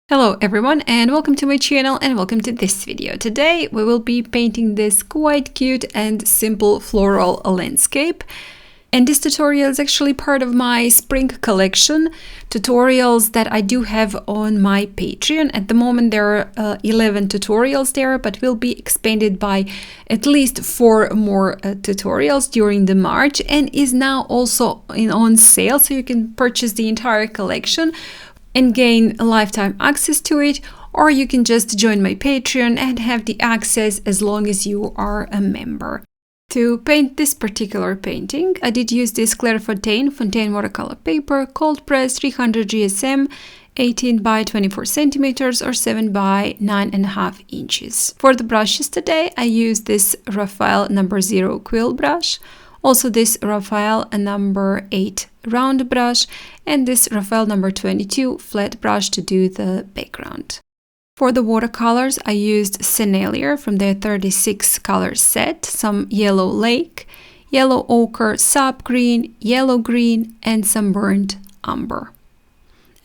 Hello everyone and welcome to my channel and welcome to this video. Today we will be painting this quite cute and simple floral landscape. And this tutorial is actually part of my spring collection tutorials that I do have on my Patreon. At the moment there are 11 tutorials there, but will be expanded by at least 4 more tutorials during the March, and is now also on sale, so you can purchase the entire collection and gain a lifetime access to it, or you can just join my Patreon and have the access as long as you are a member. To paint this particular painting, I did use this Clairefontaine Fontaine watercolor paper, cold press 300 GSM, 18 by 24 centimeters or 7 by 9.5 inches. For the brushes today, I used this Raphael number 0 quill brush, also this Raphael number 8 round brush, and this Raphael number 22 flat brush to do the background. For the watercolors, I used Sennelier from their 36 color set, some yellow lake, yellow ochre, sap green, yellow green, and some burnt umber.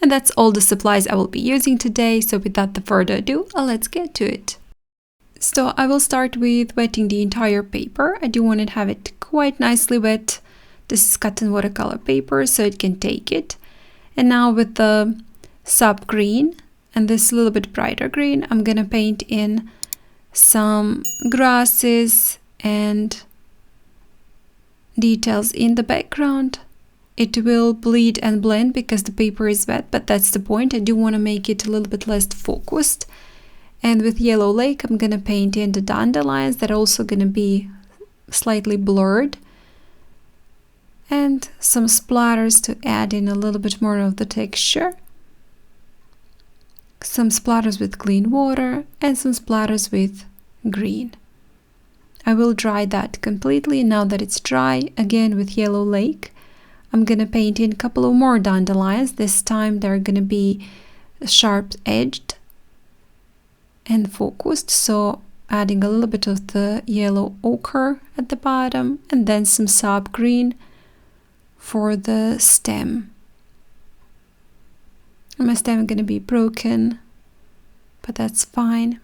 And that's all the supplies I will be using today, so without further ado, let's get to it. So I will start with wetting the entire paper. I do want to have it quite nicely wet. This is cotton watercolor paper, so it can take it. And now with the sap green and this little bit brighter green, I'm gonna paint in some grasses and details in the background. It will bleed and blend because the paper is wet, but that's the point. I do want to make it a little bit less focused. And with yellow lake, I'm gonna paint in the dandelions that are also gonna be slightly blurred. And some splatters to add in a little bit more of the texture. Some splatters with clean water and some splatters with green. I will dry that completely. Now that it's dry, again with yellow lake, I'm gonna paint in a couple of more dandelions. This time they're gonna be sharp edged and focused, so adding a little bit of the yellow ochre at the bottom and then some sap green for the stem. And my stem is going to be broken, but that's fine.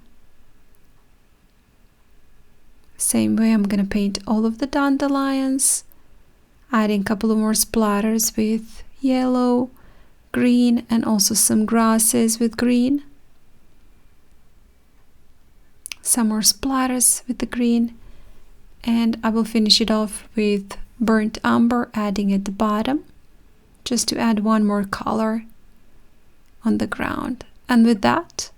Same way, I'm going to paint all of the dandelions, adding a couple of more splatters with yellow, green, and also some grasses with green. Some more splatters with the green, and I will finish it off with burnt umber, adding at the bottom just to add one more color on the ground. And with that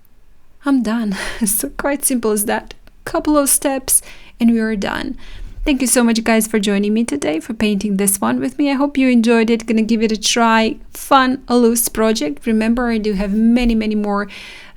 I'm done. So quite simple as that. Couple of steps and we are done. Thank you so much guys for joining me today for painting this one with me. I hope you enjoyed it. Gonna give it a try. Fun, a loose project. Remember, I do have many more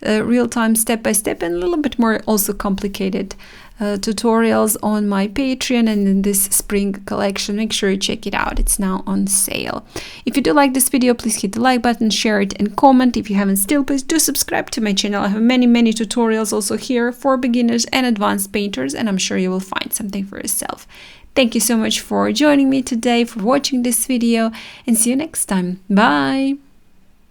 real-time step-by-step and a little bit more also complicated tutorials on my Patreon and in this spring collection. Make sure you check it out. It's now on sale. If you do like this video, please hit the like button, share it, and comment. If you haven't still, please do subscribe to my channel. I have many tutorials also here for beginners and advanced painters, and I'm sure you will find something for yourself. Thank you so much for joining me today, for watching this video, and see you next time. Bye!